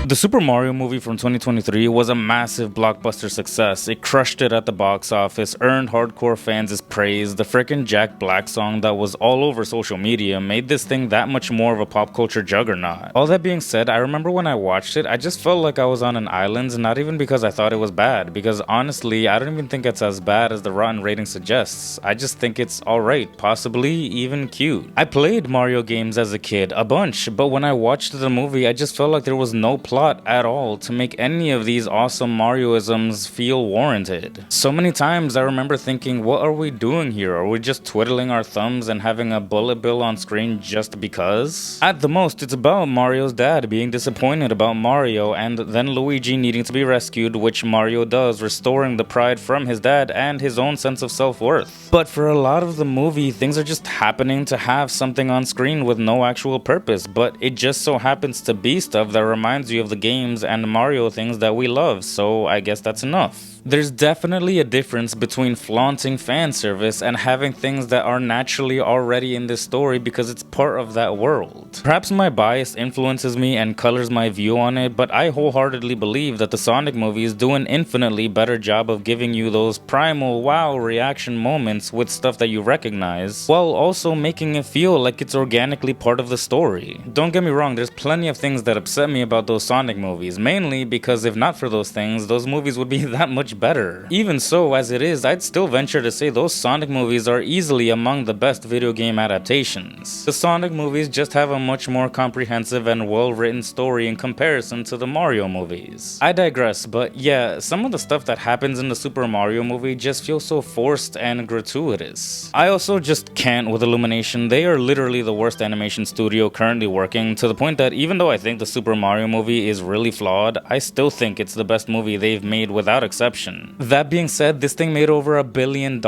The Super Mario movie from 2023 was a massive blockbuster success. It crushed it at the box office, earned hardcore fans' praise. The frickin' Jack Black song that was all over social media made this thing that much more of a pop culture juggernaut. All that being said, I remember when I watched it, I just felt like I was on an island, not even because I thought it was bad, because honestly, I don't even think it's as bad as the Rotten rating suggests. I just think it's alright, possibly even cute. I played Mario games as a kid, a bunch, but when I watched the movie, I just felt like there was no plot at all to make any of these awesome Marioisms feel warranted. So many times I remember thinking, what are we doing here? Are we just twiddling our thumbs and having a bullet bill on screen just because? At the most, it's about Mario's dad being disappointed about Mario and then Luigi needing to be rescued, which Mario does, restoring the pride from his dad and his own sense of self-worth. But for a lot of the movie, things are just happening to have something on screen with no actual purpose, but it just so happens to be stuff that reminds you of the games and Mario things that we love, so I guess that's enough. There's definitely a difference between flaunting fan service and having things that are naturally already in this story because it's part of that world. Perhaps my bias influences me and colors my view on it, but I wholeheartedly believe that the Sonic movies do an infinitely better job of giving you those primal wow reaction moments with stuff that you recognize, while also making it feel like it's organically part of the story. Don't get me wrong, there's plenty of things that upset me about those Sonic movies, mainly because if not for those things, those movies would be that much better. Even so, as it is, I'd still venture to say those Sonic movies are easily among the best video game adaptations. The Sonic movies just have a much more comprehensive and well-written story in comparison to the Mario movies. I digress, but yeah, some of the stuff that happens in the Super Mario movie just feels so forced and gratuitous. I also just can't with Illumination. They are literally the worst animation studio currently working, to the point that even though I think the Super Mario movie is really flawed, I still think it's the best movie they've made without exception. That being said, this thing made over $1 billion,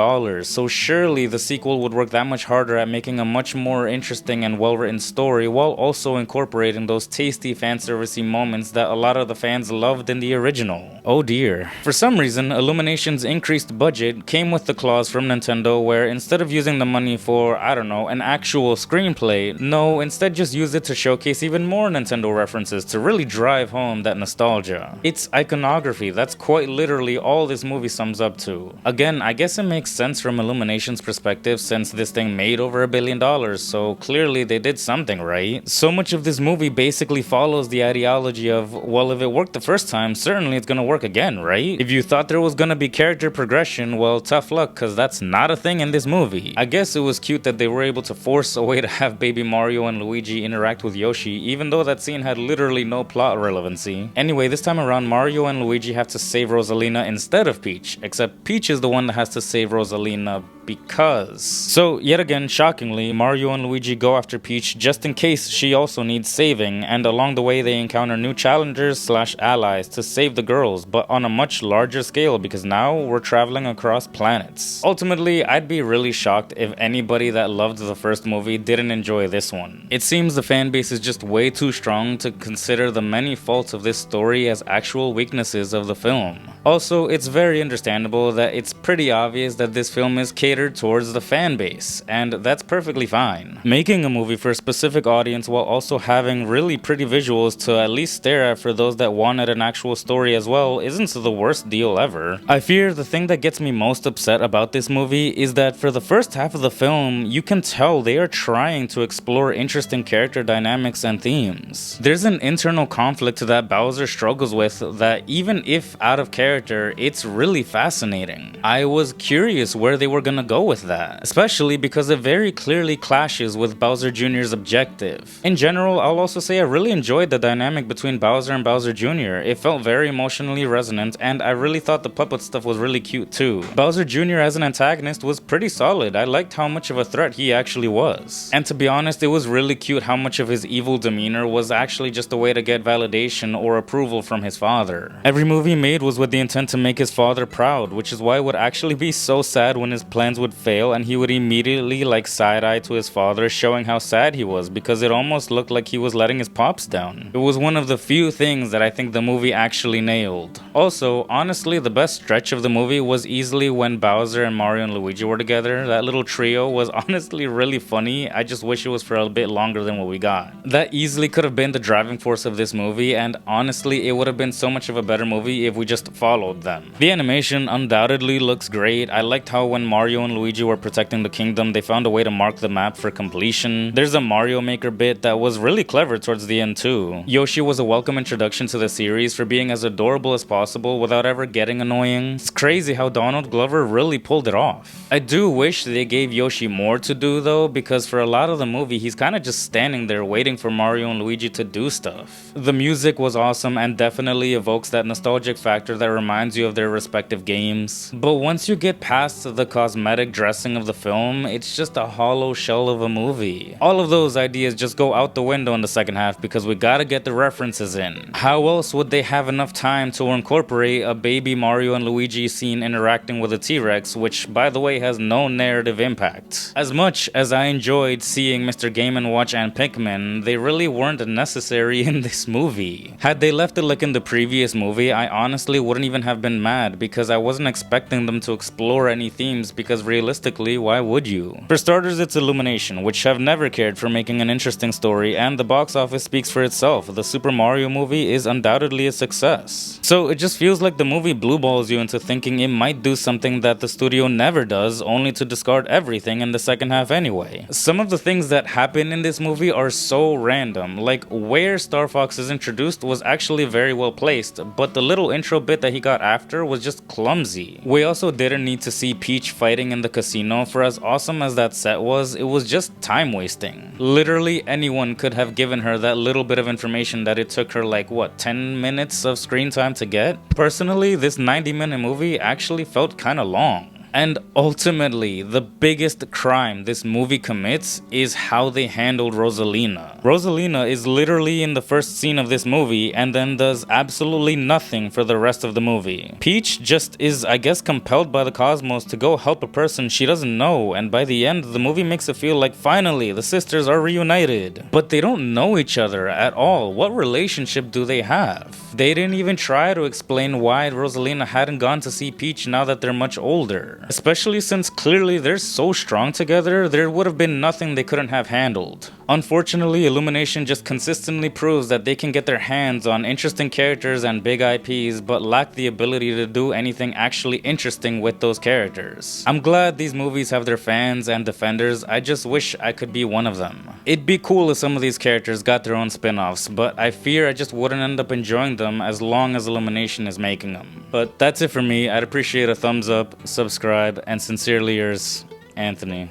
so surely the sequel would work that much harder at making a much more interesting and well-written story while also incorporating those tasty fanservice-y moments that a lot of the fans loved in the original. Oh dear. For some reason, Illumination's increased budget came with the clause from Nintendo where instead of using the money for, I don't know, an actual screenplay, no, instead just use it to showcase even more Nintendo references to really drive home that nostalgia. It's iconography, that's quite literally all this movie sums up to. Again, I guess it makes sense from Illumination's perspective since this thing made over $1 billion, so clearly they did something right. So much of this movie basically follows the ideology of, well, if it worked the first time, certainly it's gonna work again, right? If you thought there was gonna be character progression, well, tough luck, cause that's not a thing in this movie. I guess it was cute that they were able to force a way to have baby Mario and Luigi interact with Yoshi, even though that scene had literally no plot relevancy. Anyway, this time around, Mario and Luigi have to save Rosalina instead of Peach, except Peach is the one that has to save Rosalina because. So, yet again, shockingly, Mario and Luigi go after Peach just in case she also needs saving, and along the way they encounter new challengers slash allies to save the girls, but on a much larger scale because now we're traveling across planets. Ultimately, I'd be really shocked if anybody that loved the first movie didn't enjoy this one. It seems the fan base is just way too strong to consider the many faults of this story as actual weaknesses of the film. Also, it's very understandable that it's pretty obvious that this film is catered towards the fan base, and that's perfectly fine. Making a movie for a specific audience while also having really pretty visuals to at least stare at for those that wanted an actual story as well isn't the worst deal ever. I fear the thing that gets me most upset about this movie is that for the first half of the film, you can tell they are trying to explore interesting character dynamics and themes. There's an internal conflict that Bowser struggles with that even if out of character, it's really fascinating. I was curious where they were gonna go with that, especially because it very clearly clashes with Bowser Jr.'s objective. In general, I'll also say I really enjoyed the dynamic between Bowser and Bowser Jr. It felt very emotionally resonant, and I really thought the puppet stuff was really cute too. Bowser Jr. as an antagonist was pretty solid. I liked how much of a threat he actually was. And to be honest, it was really cute how much of his evil demeanor was actually just a way to get validation or approval from his father. Every movie made was with the intent to to make his father proud, which is why it would actually be so sad when his plans would fail and he would immediately like side-eye to his father, showing how sad he was because it almost looked like he was letting his pops down. It was one of the few things that I think the movie actually nailed. Also, honestly, the best stretch of the movie was easily when Bowser and Mario and Luigi were together. That little trio was honestly really funny. I just wish it was for a bit longer than what we got. That easily could have been the driving force of this movie, and honestly, it would have been so much of a better movie if we just followed them. The animation undoubtedly looks great. I liked how when Mario and Luigi were protecting the kingdom, they found a way to mark the map for completion. There's a Mario Maker bit that was really clever towards the end too. Yoshi was a welcome introduction to the series for being as adorable as possible without ever getting annoying. It's crazy how Donald Glover really pulled it off. I do wish they gave Yoshi more to do though, because for a lot of the movie he's kind of just standing there waiting for Mario and Luigi to do stuff. The music was awesome and definitely evokes that nostalgic factor that reminds you of their respective games. But once you get past the cosmetic dressing of the film, it's just a hollow shell of a movie. All of those ideas just go out the window in the second half because we gotta get the references in. How else would they have enough time to incorporate a baby Mario and Luigi scene interacting with a T-Rex, which by the way has no narrative impact? As much as I enjoyed seeing Mr. Game & Watch and Pikmin, they really weren't necessary in this movie. Had they left it like in the previous movie, I honestly wouldn't even have been mad because I wasn't expecting them to explore any themes, because realistically, why would you? For starters, it's Illumination, which have never cared for making an interesting story, and the box office speaks for itself. The Super Mario movie is undoubtedly a success. So it just feels like the movie blue balls you into thinking it might do something that the studio never does, only to discard everything in the second half anyway. Some of the things that happen in this movie are so random, like where Star Fox is introduced was actually very well placed, but the little intro bit that he got after was just clumsy. We also didn't need to see Peach fighting in the casino. For as awesome as that set was, it was just time wasting. Literally anyone could have given her that little bit of information that it took her like what, 10 minutes of screen time to get? Personally, this 90-minute movie actually felt kinda long. And ultimately, the biggest crime this movie commits is how they handled Rosalina. Rosalina is literally in the first scene of this movie and then does absolutely nothing for the rest of the movie. Peach just is, I guess, compelled by the cosmos to go help a person she doesn't know, and by the end, the movie makes it feel like finally the sisters are reunited. But they don't know each other at all. What relationship do they have? They didn't even try to explain why Rosalina hadn't gone to see Peach now that they're much older. Especially since clearly they're so strong together, there would have been nothing they couldn't have handled. Unfortunately, Illumination just consistently proves that they can get their hands on interesting characters and big IPs, but lack the ability to do anything actually interesting with those characters. I'm glad these movies have their fans and defenders, I just wish I could be one of them. It'd be cool if some of these characters got their own spin-offs, but I fear I just wouldn't end up enjoying them as long as Illumination is making them. But that's it for me. I'd appreciate a thumbs up, subscribe, and sincerely yours, Anthony.